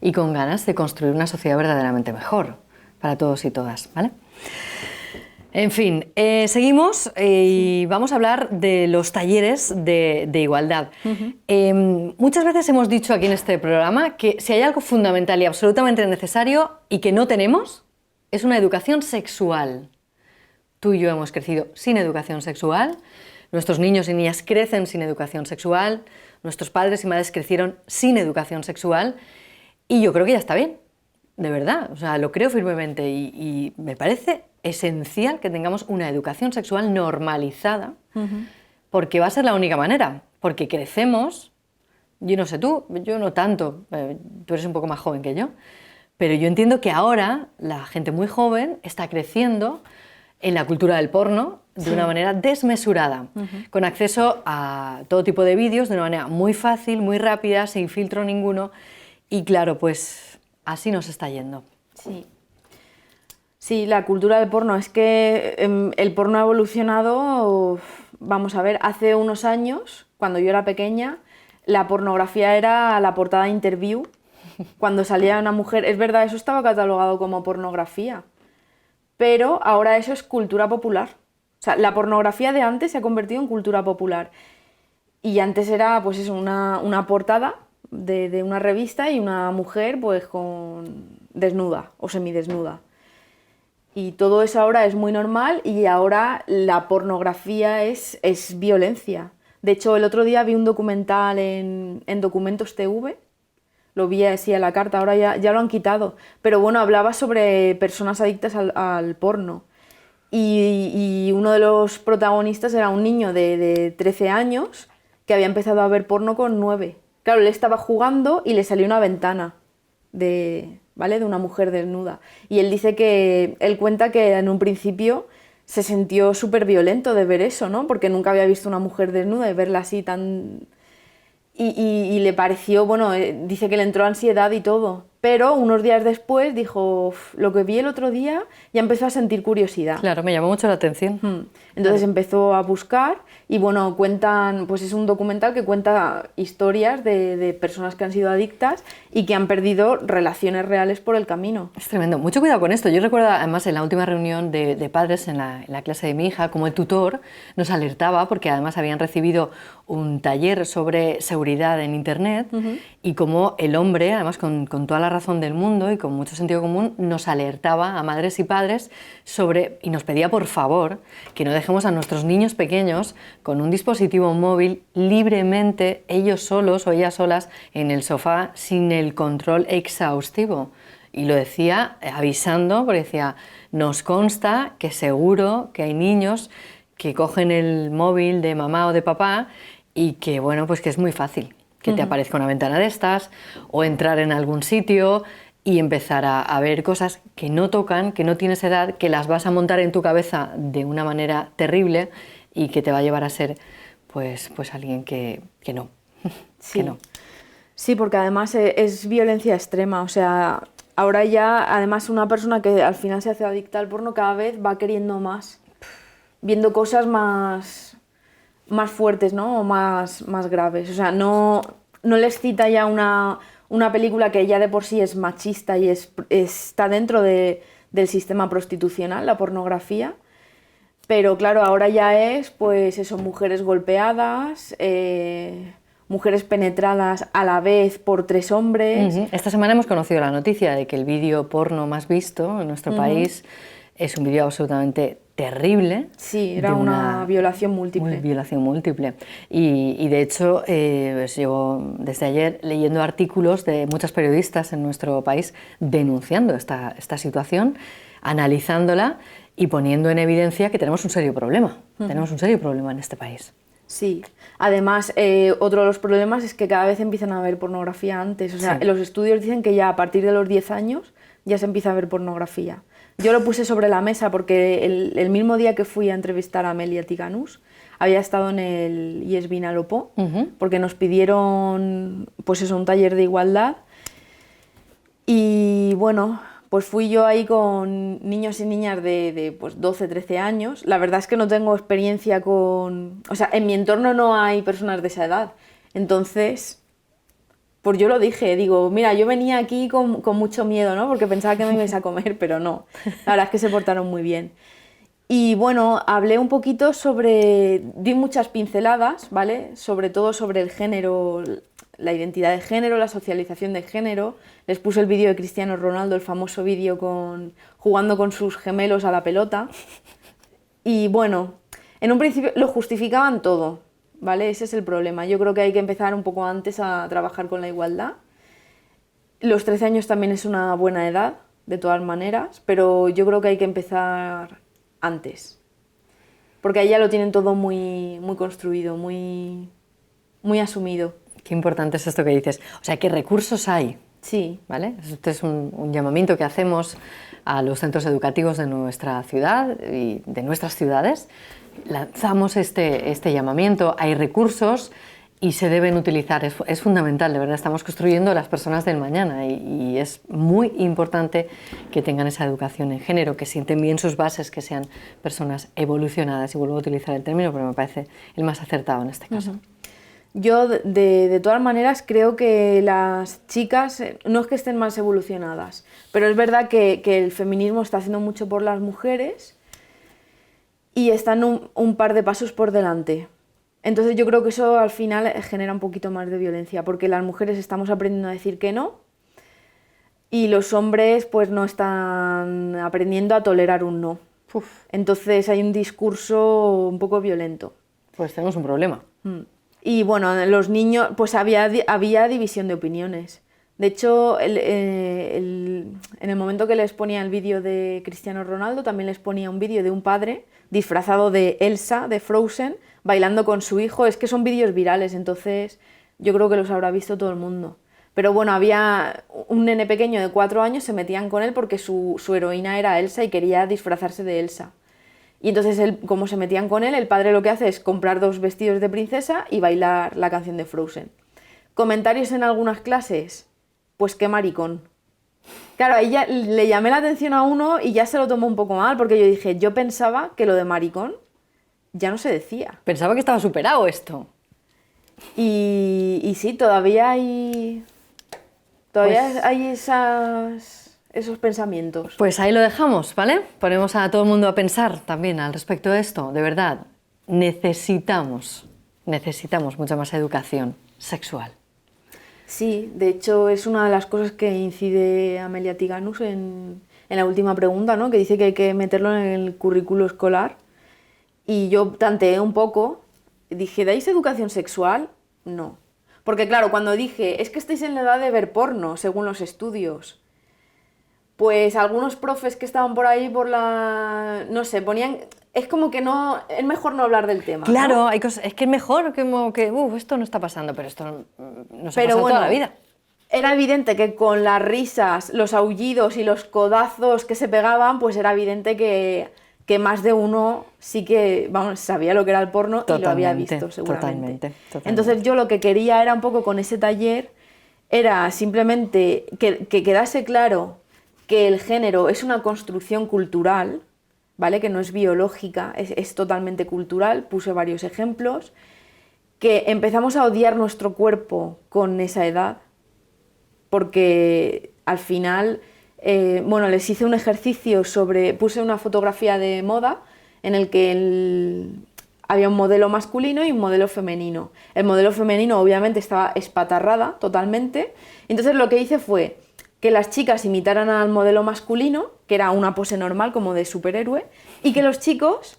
y con ganas de construir una sociedad verdaderamente mejor para todos y todas, ¿vale? En fin, seguimos y vamos a hablar de los talleres de igualdad. Muchas veces hemos dicho aquí en este programa que si hay algo fundamental y absolutamente necesario y que no tenemos, es una educación sexual. Tú y yo hemos crecido sin educación sexual, nuestros niños y niñas crecen sin educación sexual, nuestros padres y madres crecieron sin educación sexual y yo creo que ya está bien, de verdad, o sea, lo creo firmemente y me parece esencial que tengamos una educación sexual normalizada, porque va a ser la única manera, porque crecemos, yo no sé tú, yo no tanto, tú eres un poco más joven que yo, pero yo entiendo que ahora la gente muy joven está creciendo en la cultura del porno de una manera desmesurada, con acceso a todo tipo de vídeos de una manera muy fácil, muy rápida, sin filtro ninguno, y claro, pues así nos está yendo. Sí. Sí, la cultura del porno, es que el porno ha evolucionado, vamos a ver, hace unos años, cuando yo era pequeña, la pornografía era la portada de Interview, cuando salía una mujer, es verdad, eso estaba catalogado como pornografía, pero ahora eso es cultura popular. O sea, la pornografía de antes se ha convertido en cultura popular, y antes era pues eso, una portada de una revista y una mujer pues desnuda o semidesnuda. Y todo eso ahora es muy normal y ahora la pornografía es violencia. De hecho, el otro día vi un documental en Documentos TV, lo vi así a la carta, ahora ya lo han quitado, pero bueno, hablaba sobre personas adictas al porno. Y uno de los protagonistas era un niño de 13 años que había empezado a ver porno con 9. Claro, él estaba jugando y le salió una ventana de una mujer desnuda. Y él cuenta que en un principio se sintió súper violento de ver eso, ¿no? Porque nunca había visto una mujer desnuda y verla así tan... Y le pareció, bueno, dice que le entró ansiedad y todo. Pero unos días después dijo, lo que vi el otro día, ya empezó a sentir curiosidad. Claro, me llamó mucho la atención. Entonces empezó a buscar y bueno, cuentan, pues es un documental que cuenta historias de personas que han sido adictas y que han perdido relaciones reales por el camino. Es tremendo, mucho cuidado con esto. Yo recuerdo además en la última reunión de padres en la clase de mi hija, como el tutor nos alertaba, porque además habían recibido un taller sobre seguridad en Internet y como el hombre, además con toda la razón del mundo y con mucho sentido común, nos alertaba a madres y padres y nos pedía por favor que no dejemos a nuestros niños pequeños con un dispositivo móvil libremente, ellos solos o ellas solas, en el sofá sin el control exhaustivo. Y lo decía avisando, porque decía, nos consta que seguro que hay niños que cogen el móvil de mamá o de papá y que, bueno, pues que es muy fácil que te aparezca una ventana de estas o entrar en algún sitio y empezar a ver cosas que no tocan, que no tienes edad, que las vas a montar en tu cabeza de una manera terrible y que te va a llevar a ser pues alguien que no. Sí. Que no. Sí, porque además es violencia extrema, o sea, ahora ya además una persona que al final se hace adicta al porno cada vez va queriendo más, viendo cosas más fuertes, ¿no? O más graves, o sea, no les cita ya una película que ya de por sí es machista y está dentro del sistema prostitucional, la pornografía, pero claro, ahora ya es, pues eso, mujeres golpeadas, mujeres penetradas a la vez por 3 hombres. Esta semana hemos conocido la noticia de que el vídeo porno más visto en nuestro país es un vídeo absolutamente terrible. Sí, era una violación múltiple. Violación múltiple. Y de hecho, pues llevo desde ayer leyendo artículos de muchas periodistas en nuestro país denunciando esta situación, analizándola y poniendo en evidencia que tenemos un serio problema. Tenemos un serio problema en este país. Sí, además otro de los problemas es que cada vez empiezan a ver pornografía antes, o sea, Sí. los estudios dicen que ya a partir de los 10 años ya se empieza a ver pornografía. Yo lo puse sobre la mesa porque el mismo día que fui a entrevistar a Amelia Tiganus había estado en el IES Vinalopó, porque nos pidieron pues eso, un taller de igualdad y bueno, pues fui yo ahí con niños y niñas de pues 12, 13 años. La verdad es que no tengo experiencia con... O sea, en mi entorno no hay personas de esa edad. Entonces, pues yo lo dije, digo, mira, yo venía aquí con mucho miedo, ¿no? Porque pensaba que me ibais a comer, pero no. La verdad es que se portaron muy bien. Y bueno, hablé un poquito sobre... Di muchas pinceladas, ¿vale? Sobre todo sobre el género, la identidad de género, la socialización de género. Les puse el vídeo de Cristiano Ronaldo, el famoso vídeo jugando con sus gemelos a la pelota. Y bueno, en un principio lo justificaban todo, ¿vale? Ese es el problema. Yo creo que hay que empezar un poco antes a trabajar con la igualdad. Los 13 años también es una buena edad, de todas maneras, pero yo creo que hay que empezar antes. Porque ahí ya lo tienen todo muy, muy construido, muy asumido. Qué importante es esto que dices. O sea, ¿qué recursos hay? Sí. ¿Vale? Este es un llamamiento que hacemos a los centros educativos de nuestra ciudad y de nuestras ciudades. Lanzamos este llamamiento, hay recursos y se deben utilizar, es fundamental, de verdad, estamos construyendo las personas del mañana y es muy importante que tengan esa educación en género, que sienten bien sus bases, que sean personas evolucionadas, y vuelvo a utilizar el término porque me parece el más acertado en este caso. Yo, de todas maneras, creo que las chicas no es que estén más evolucionadas, pero es verdad que el feminismo está haciendo mucho por las mujeres y están un par de pasos por delante. Entonces yo creo que eso al final genera un poquito más de violencia, porque las mujeres estamos aprendiendo a decir que no y los hombres pues no están aprendiendo a tolerar un no. Entonces hay un discurso un poco violento. Pues tenemos un problema. Y bueno, los niños, pues había división de opiniones. De hecho, en el momento que les ponía el vídeo de Cristiano Ronaldo, también les ponía un vídeo de un padre disfrazado de Elsa, de Frozen, bailando con su hijo. Es que son vídeos virales, entonces yo creo que los habrá visto todo el mundo. Pero bueno, había un nene pequeño de 4 años, se metían con él porque su heroína era Elsa y quería disfrazarse de Elsa. Y entonces, como se metían con él, el padre lo que hace es comprar 2 vestidos de princesa y bailar la canción de Frozen. Comentarios en algunas clases, pues qué maricón. Claro, ahí ya le llamé la atención a uno y ya se lo tomó un poco mal, porque yo dije, yo pensaba que lo de maricón ya no se decía. Pensaba que estaba superado esto. Y sí, todavía hay esos pensamientos. Pues ahí lo dejamos, ¿vale? Ponemos a todo el mundo a pensar también al respecto de esto. De verdad, necesitamos mucha más educación sexual. Sí, de hecho es una de las cosas que incide Amelia Tiganus en la última pregunta, ¿no? Que dice que hay que meterlo en el currículo escolar. Y yo tanteé un poco, dije, ¿dais educación sexual? No. Porque claro, cuando dije, es que estáis en la edad de ver porno, según los estudios, pues algunos profes que estaban por ahí no sé, ponían... Es como que no, es mejor no hablar del tema. Claro, ¿no? hay cosas, es que es mejor como que, esto no está pasando, pero esto nos ha Pero pasado bueno, toda la vida. Era evidente que con las risas, los aullidos y los codazos que se pegaban, pues era evidente que más de uno sí que, vamos, sabía lo que era el porno y lo había visto seguramente. Totalmente. Entonces yo lo que quería era un poco con ese taller, era simplemente que quedase claro que el género es una construcción cultural, ¿vale? Que no es biológica, es totalmente cultural. Puse varios ejemplos, que empezamos a odiar nuestro cuerpo con esa edad, porque al final, les hice un ejercicio puse una fotografía de moda en el que había un modelo masculino y un modelo femenino. El modelo femenino obviamente estaba espatarrada totalmente, entonces lo que hice fue que las chicas imitaran al modelo masculino, que era una pose normal como de superhéroe, y que los chicos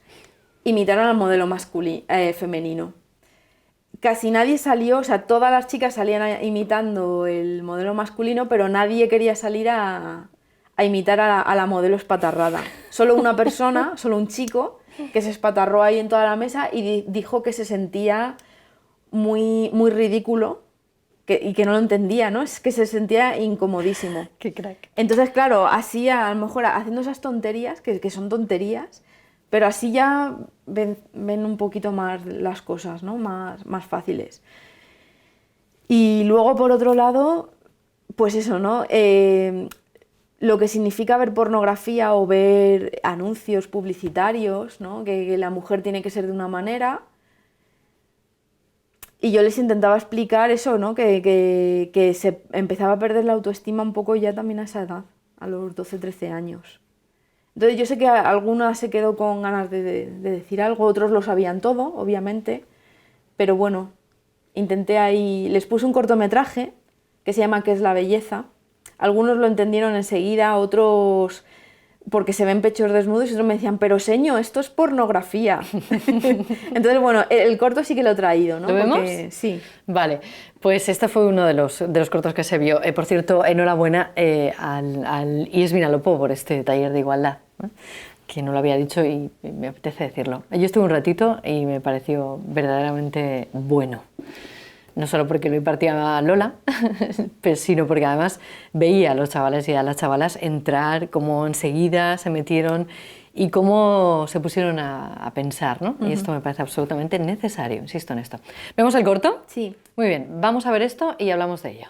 imitaran al modelo femenino. Casi nadie salió, o sea, todas las chicas salían imitando el modelo masculino, pero nadie quería salir a imitar a la modelo espatarrada. Solo una persona, solo un chico, que se espatarró ahí en toda la mesa y dijo que se sentía muy, muy ridículo y que no lo entendía, ¿no? Es que se sentía incomodísimo. Qué crack. Entonces, claro, así a lo mejor haciendo esas tonterías, que son tonterías, pero así ya ven un poquito más las cosas, ¿no? Más fáciles. Y luego, por otro lado, pues eso, ¿no? Lo que significa ver pornografía o ver anuncios publicitarios, ¿no? Que la mujer tiene que ser de una manera. Y yo les intentaba explicar eso, ¿no? Que se empezaba a perder la autoestima un poco ya también a esa edad, a los 12, 13 años. Entonces yo sé que alguna se quedó con ganas de decir algo, otros lo sabían todo, obviamente, pero bueno, intenté ahí, les puse un cortometraje que se llama ¿Qué es la belleza? Algunos lo entendieron enseguida, otros porque se ven pechos desnudos y otros me decían, pero señor, esto es pornografía. Entonces, bueno, el corto sí que lo he traído, ¿no? ¿Lo vemos? Porque, sí. Vale, pues este fue uno de los cortos que se vio. Por cierto, enhorabuena al IES Vinalopó por este taller de igualdad, ¿no? Que no lo había dicho y me apetece decirlo. Yo estuve un ratito y me pareció verdaderamente bueno. No solo porque lo impartía Lola, sino porque además veía a los chavales y a las chavalas entrar, cómo enseguida se metieron y cómo se pusieron a pensar, ¿no? Y esto me parece absolutamente necesario, insisto en esto. ¿Vemos el corto? Sí. Muy bien, vamos a ver esto y hablamos de ello.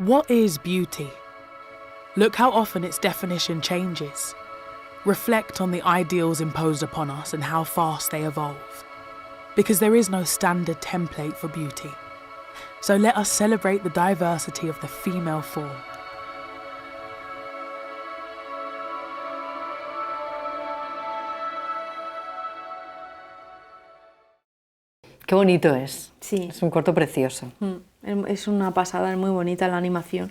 What is beauty? Look how often its definition changes. Reflect on the ideals imposed upon us and how fast they evolve. Because there is no standard template for beauty. So let us celebrate the diversity of the female form. Qué bonito es. Sí. Es un corto precioso. Es una pasada, es muy bonita la animación.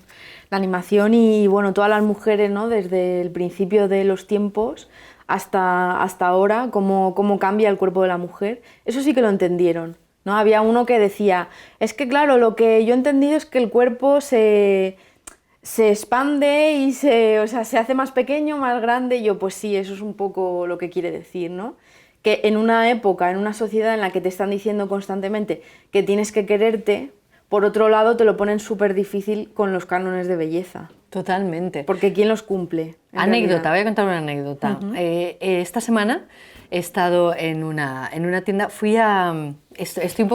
La animación y bueno, todas las mujeres, ¿no? Desde el principio de los tiempos hasta ahora, cómo cambia el cuerpo de la mujer. Eso sí que lo entendieron, ¿no? Había uno que decía, es que claro, lo que yo he entendido es que el cuerpo se expande y se hace más pequeño, más grande. Y yo, pues sí, eso es un poco lo que quiere decir, ¿no? Que en una época, en una sociedad en la que te están diciendo constantemente que tienes que quererte, por otro lado te lo ponen súper difícil con los cánones de belleza. Totalmente. Porque ¿quién los cumple? Anécdota, voy a contar una anécdota. Esta semana he estado en una tienda, estoy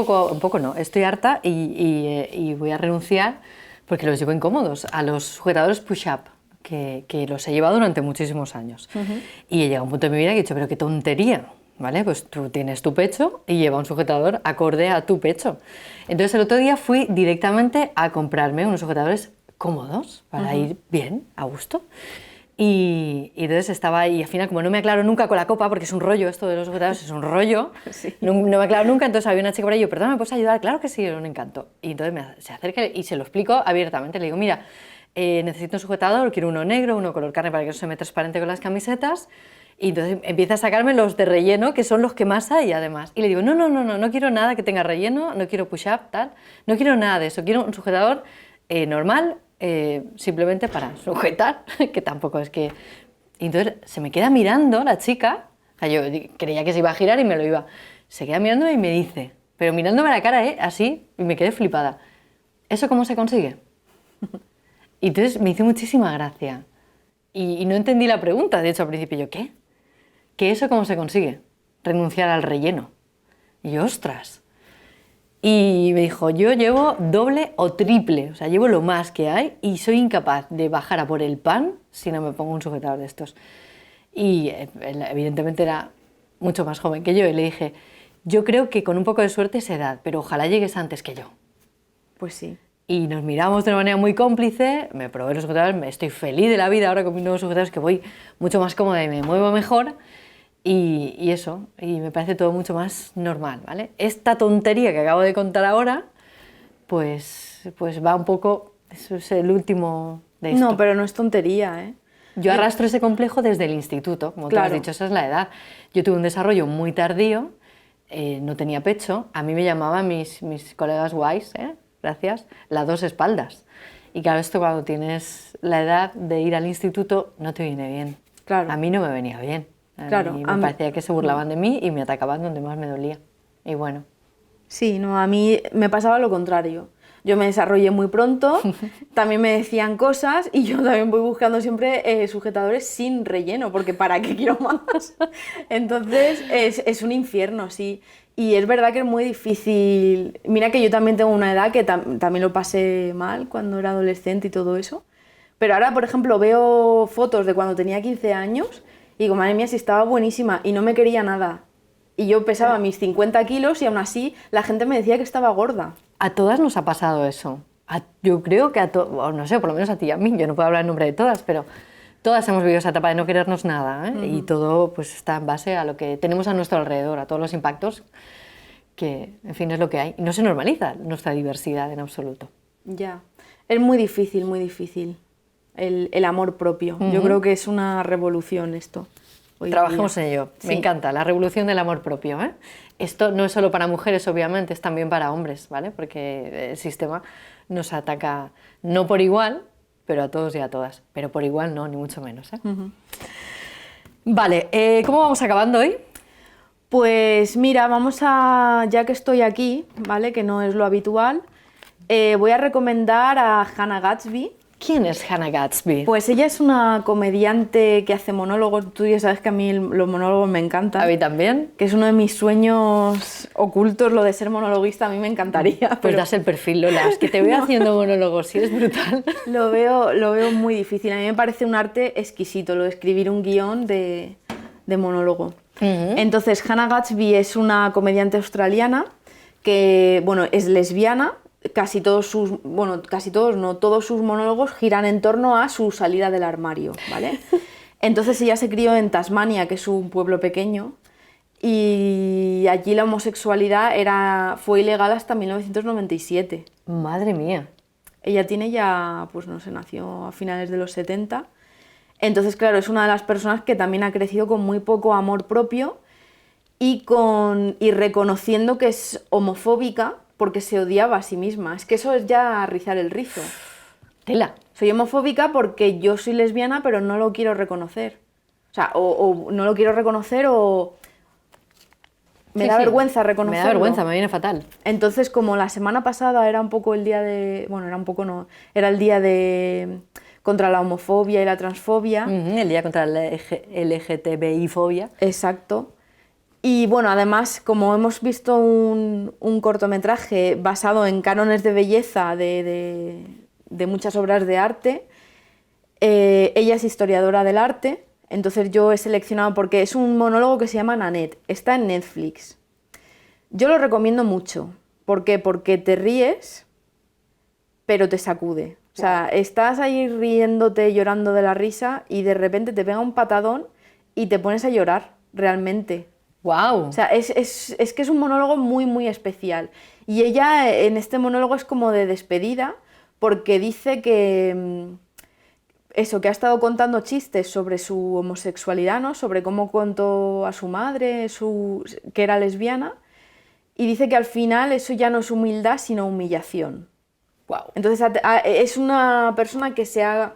estoy harta y voy a renunciar porque los llevo incómodos, a los sujetadores push-up. Que los he llevado durante muchísimos años. Y he llegado a un punto de mi vida que he dicho, pero qué tontería. ¿vale? Pues tú tienes tu pecho y lleva un sujetador acorde a tu pecho. Entonces el otro día fui directamente a comprarme unos sujetadores cómodos para ir bien, a gusto. Y entonces estaba ahí, y al final, como no me aclaro nunca con la copa, porque es un rollo esto de los sujetadores, es un rollo, no me aclaro nunca, entonces había una chica por ahí, yo, perdón, ¿me puedes ayudar? Claro que sí, era un encanto. Y entonces se acerca y se lo explico abiertamente, le digo, mira, necesito un sujetador, quiero uno negro, uno color carne para que no se me transparente con las camisetas, y entonces empieza a sacarme los de relleno, que son los que más hay además. Y le digo, no quiero nada que tenga relleno, no quiero push-up, tal, no quiero nada de eso, quiero un sujetador normal, simplemente para sujetar, que tampoco es que... Y entonces se me queda mirando la chica, o sea, yo creía que se iba a girar y me lo iba... Se queda mirando y me dice, pero mirándome a la cara, así, y me quedé flipada, ¿eso cómo se consigue? Y entonces me hizo muchísima gracia. Y no entendí la pregunta, de hecho al principio yo, ¿qué? ¿Que eso cómo se consigue? Renunciar al relleno. Y yo, ostras... Y me dijo, yo llevo doble o triple, o sea, llevo lo más que hay y soy incapaz de bajar a por el pan si no me pongo un sujetador de estos. Y evidentemente era mucho más joven que yo y le dije, yo creo que con un poco de suerte es edad, pero ojalá llegues antes que yo. Pues sí. Y nos miramos de una manera muy cómplice, me probé los sujetadores, estoy feliz de la vida ahora con mis nuevos sujetadores que voy mucho más cómoda y me muevo mejor. Y eso, y me parece todo mucho más normal, ¿vale? Esta tontería que acabo de contar ahora, pues va un poco, eso es el último de esto. No, pero no es tontería, ¿eh? Yo arrastro ese complejo desde el instituto, como tú has dicho, esa es la edad. Yo tuve un desarrollo muy tardío, no tenía pecho, a mí me llamaban mis colegas guays, gracias, las dos espaldas. Y claro, esto cuando tienes la edad de ir al instituto no te viene bien. Claro. A mí no me venía bien. Claro, me parecía que se burlaban de mí y me atacaban donde más me dolía. Y bueno. Sí, no, a mí me pasaba lo contrario. Yo me desarrollé muy pronto, también me decían cosas y yo también voy buscando siempre sujetadores sin relleno, porque ¿para qué quiero más? Entonces es un infierno, sí. Y es verdad que es muy difícil. Mira que yo también tengo una edad que también lo pasé mal cuando era adolescente y todo eso. Pero ahora, por ejemplo, veo fotos de cuando tenía 15 años y digo, madre mía, si estaba buenísima y no me quería nada. Y yo pesaba mis 50 kilos y aún así la gente me decía que estaba gorda. A todas nos ha pasado eso. Yo creo que no sé, por lo menos a ti y a mí, yo no puedo hablar en nombre de todas, pero todas hemos vivido esa etapa de no querernos nada, ¿eh? Y todo pues está en base a lo que tenemos a nuestro alrededor, a todos los impactos que, en fin, es lo que hay. Y no se normaliza nuestra diversidad en absoluto. Ya, es muy difícil, el amor propio. Yo creo que es una revolución esto. Trabajemos en ello. Sí. Me encanta, la revolución del amor propio, ¿eh? Esto no es solo para mujeres, obviamente, es también para hombres, ¿vale? Porque el sistema nos ataca no por igual, pero a todos y a todas. Pero por igual no, ni mucho menos, ¿eh? Vale, ¿cómo vamos acabando hoy? Pues mira, ya que estoy aquí, ¿vale? Que no es lo habitual, voy a recomendar a Hannah Gadsby. ¿Quién es Hannah Gadsby? Pues ella es una comediante que hace monólogos. Tú ya sabes que a mí los monólogos me encantan. A mí también. Que es uno de mis sueños ocultos, lo de ser monologuista, a mí me encantaría. Pues das el perfil, Lola, es que te veo haciendo monólogos, sí, es brutal. Lo veo muy difícil. A mí me parece un arte exquisito, lo de escribir un guión de monólogo. Entonces, Hannah Gadsby es una comediante australiana que, bueno, es lesbiana. Todos sus monólogos giran en torno a su salida del armario, ¿vale? Entonces ella se crió en Tasmania, que es un pueblo pequeño, y allí la homosexualidad fue ilegal hasta 1997. Madre mía. Ella tiene ya, pues no sé, nació a finales de los 70. Entonces, claro, es una de las personas que también ha crecido con muy poco amor propio y reconociendo que es homofóbica, porque se odiaba a sí misma. Es que eso es ya rizar el rizo. Tela. Soy homofóbica porque yo soy lesbiana, pero no lo quiero reconocer. O sea, o no lo quiero reconocer o me da vergüenza reconocerlo. Me da vergüenza, me viene fatal. Entonces, como la semana pasada era un poco el día de... Bueno, era el día de... contra la homofobia y la transfobia. El día contra la LGTBI-fobia. Exacto. Y bueno, además, como hemos visto un cortometraje basado en cánones de belleza de muchas obras de arte, ella es historiadora del arte, Entonces yo he seleccionado porque es un monólogo que se llama Nanette, está en Netflix. Yo lo recomiendo mucho. ¿Por qué? Porque te ríes, pero te sacude. O sea, estás ahí riéndote, llorando de la risa y de repente te pega un patadón y te pones a llorar, realmente. ¡Wow! O sea, es que es un monólogo muy, muy especial. Y ella en este monólogo es como de despedida, porque dice que que ha estado contando chistes sobre su homosexualidad, ¿no? Sobre cómo contó a su madre que era lesbiana, y dice que al final eso ya no es humildad, sino humillación. Wow. Entonces es una persona que se ha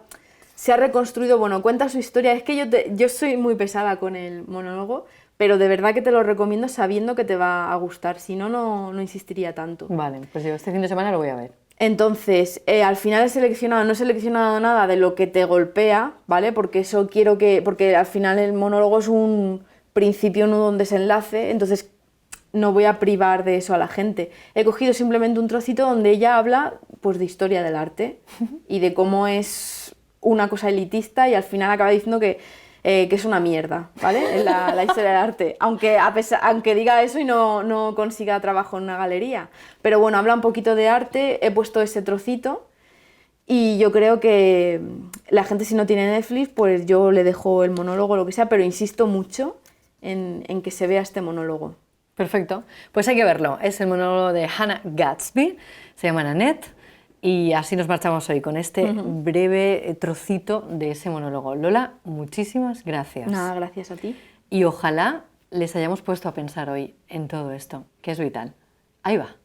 reconstruido, bueno, cuenta su historia. Es que yo soy muy pesada con el monólogo, pero de verdad que te lo recomiendo sabiendo que te va a gustar, si no, no insistiría tanto. Vale, pues yo este fin de semana lo voy a ver. Entonces, al final no he seleccionado nada de lo que te golpea, ¿vale? Porque eso porque al final el monólogo es un principio, nudo, un desenlace, entonces no voy a privar de eso a la gente. He cogido simplemente un trocito donde ella habla pues de historia del arte y de cómo es una cosa elitista y al final acaba diciendo que es una mierda, ¿vale? La historia del arte, aunque diga eso y no consiga trabajo en una galería. Pero bueno, habla un poquito de arte, he puesto ese trocito y yo creo que la gente, si no tiene Netflix, pues yo le dejo el monólogo, lo que sea, pero insisto mucho en que se vea este monólogo. Perfecto, pues hay que verlo. Es el monólogo de Hannah Gadsby, se llama Nanette, y así nos marchamos hoy con este breve trocito de ese monólogo. Lola, muchísimas gracias. Nada, gracias a ti. Y ojalá les hayamos puesto a pensar hoy en todo esto, que es vital. Ahí va.